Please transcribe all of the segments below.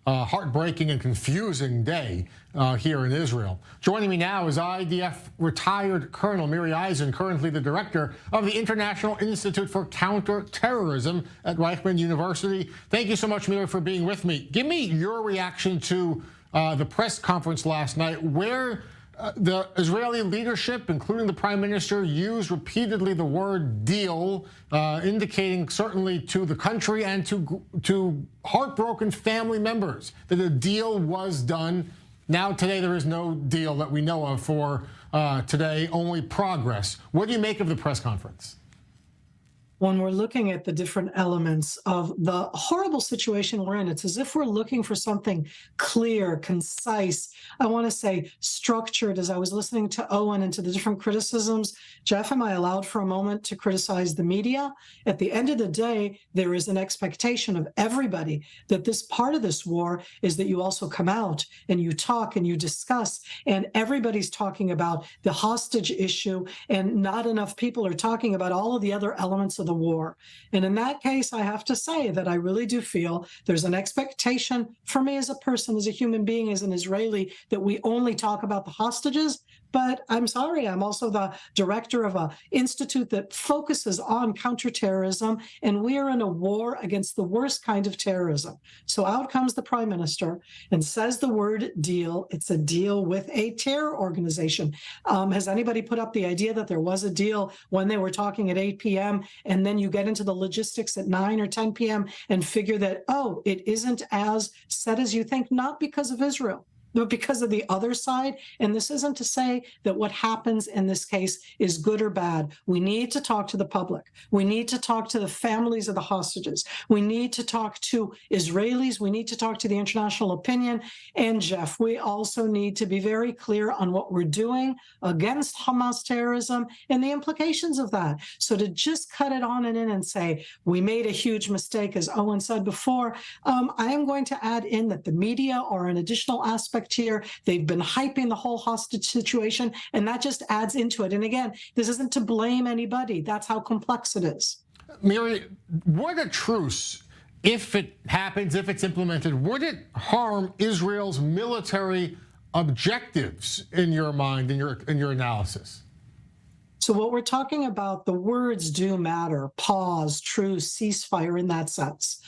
heartbreaking and confusing day here in Israel. Joining me now is IDF retired Colonel Miri, currently the director of the International Institute for Counterterrorism at Reichman University. Thank you so much, Miri, for being with me. Give me your reaction to the press conference last night, where the Israeli leadership, including the prime minister, used repeatedly the word deal, indicating certainly to the country and to heartbroken family members that a deal was done. Now, today, there is no deal that we know of for today, only progress. What do you make of the press conference? When we're looking at the different elements of the horrible situation we're in, it's as if we're looking for something clear, concise, I want to say structured. As I was listening to Owen and to the different criticisms, Jeff, am I allowed for a moment to criticize the media? At the end of the day, there is an expectation of everybody that this part of this war is that you also come out and you talk and you discuss, and everybody's talking about the hostage issue, and not enough people are talking about all of the other elements of the war. And in that case, I have to say that I really do feel there's an expectation for me as a person, as a human being, as an Israeli, that we only talk about the hostages. But I'm sorry, I'm also the director of an institute that focuses on counterterrorism, and we are in a war against the worst kind of terrorism. So out comes the prime minister and says the word deal. It's a deal with a terror organization. Has anybody put up the idea that there was a deal when they were talking at 8 p.m. and then you get into the logistics at 9 or 10 p.m. and figure that, oh, it isn't as set as you think, not because of Israel, but because of the other side. And this isn't to say that what happens in this case is good or bad. We need to talk to the public. We need to talk to the families of the hostages. We need to talk to Israelis. We need to talk to the international opinion. And Jeff, we also need to be very clear on what we're doing against Hamas terrorism and the implications of that. So to just cut it on and in and say, we made a huge mistake, as Owen said before, I am going to add in that the media are an additional aspect here. They've been hyping the whole hostage situation, and that just adds into it. And again, this isn't to blame anybody. That's how complex it is. Miri, would a truce, if it happens, if it's implemented, would it harm Israel's military objectives in your mind, in your analysis? So what we're talking about, the words do matter: pause, truce, ceasefire, in that sense.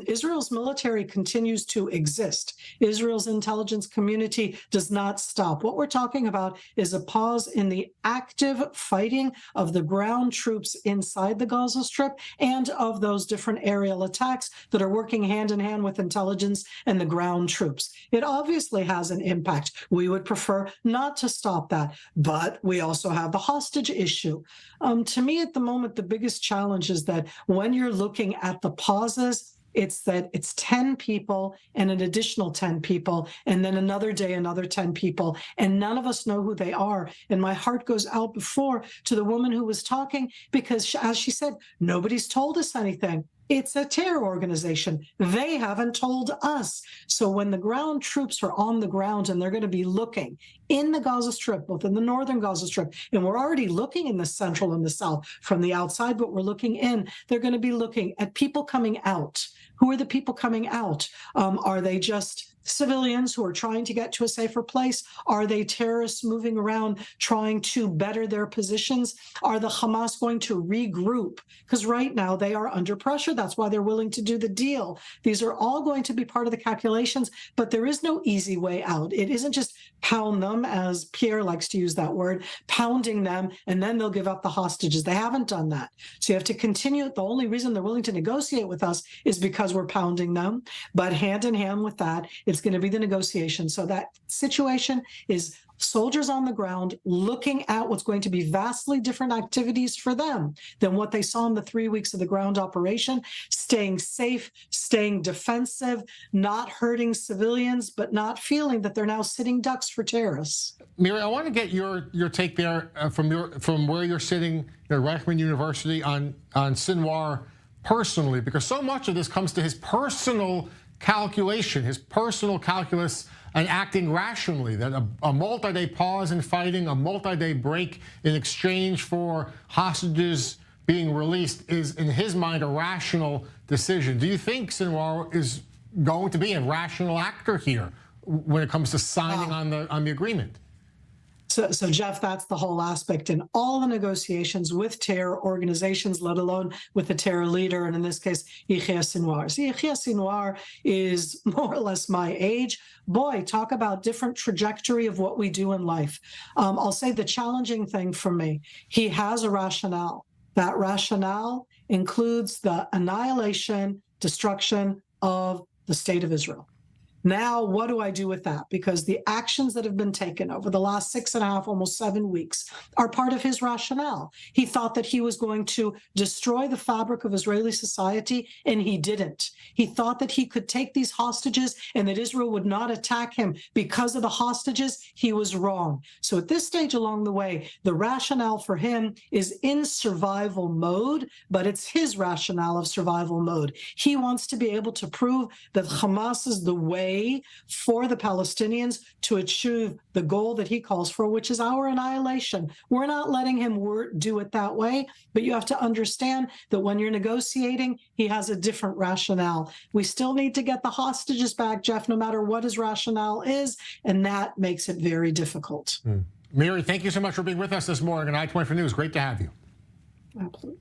Israel's military continues to exist. Israel's intelligence community does not stop. What we're talking about is a pause in the active fighting of the ground troops inside the Gaza Strip and of those different aerial attacks that are working hand in hand with intelligence and the ground troops. It obviously has an impact. We would prefer not to stop that, but we also have the hostage issue. To me, at the moment, the biggest challenge is that when you're looking at the pauses, it's 10 people and an additional 10 people, and then another day, another 10 people, and none of us know who they are. And my heart goes out before to the woman who was talking, because as she said, nobody's told us anything. It's a terror organization. They haven't told us. So when the ground troops are on the ground and they're going to be looking in the Gaza Strip, both in the northern Gaza Strip, and we're already looking in the central and the south from the outside, but we're looking in, they're going to be looking at people coming out. Who are the people coming out? Are they just civilians who are trying to get to a safer place? Are they terrorists moving around trying to better their positions? Are the Hamas going to regroup? Because right now they are under pressure. That's why they're willing to do the deal. These are all going to be part of the calculations, but there is no easy way out. It isn't just pound them, as Pierre likes to use that word, pounding them, and then they'll give up the hostages. They haven't done that. So you have to continue. The only reason they're willing to negotiate with us is because we're pounding them. But hand in hand with that, it's going to be the negotiation. So that situation is soldiers on the ground looking at what's going to be vastly different activities for them than what they saw in the 3 weeks of the ground operation, staying safe, staying defensive, not hurting civilians, but not feeling that they're now sitting ducks for terrorists. Miri, I want to get your take there from where you're sitting at Reichman University on Sinwar personally, because so much of this comes to his personal calculation, his personal calculus, and acting rationally, that a multi-day pause in fighting, a multi-day break in exchange for hostages being released is, in his mind, a rational decision. Do you think Sinwar is going to be a rational actor here when it comes to signing on the agreement? So, Jeff, that's the whole aspect in all the negotiations with terror organizations, let alone with the terror leader, and in this case, Yahya Sinwar. See, Yahya Sinwar is more or less my age. Boy, talk about different trajectory of what we do in life. I'll say the challenging thing for me, he has a rationale. That rationale includes the annihilation, destruction of the state of Israel. Now, what do I do with that? Because the actions that have been taken over the last 6.5, almost 7 weeks are part of his rationale. He thought that he was going to destroy the fabric of Israeli society, and he didn't. He thought that he could take these hostages and that Israel would not attack him because of the hostages. He was wrong. So at this stage along the way, the rationale for him is in survival mode, but it's his rationale of survival mode. He wants to be able to prove that Hamas is the way for the Palestinians to achieve the goal that he calls for, which is our annihilation. We're not letting him do it that way, but you have to understand that when you're negotiating, he has a different rationale. We still need to get the hostages back, Jeff, no matter what his rationale is, and that makes it very difficult. Miri, thank you so much for being with us this morning on i24 News. Great to have you. Absolutely.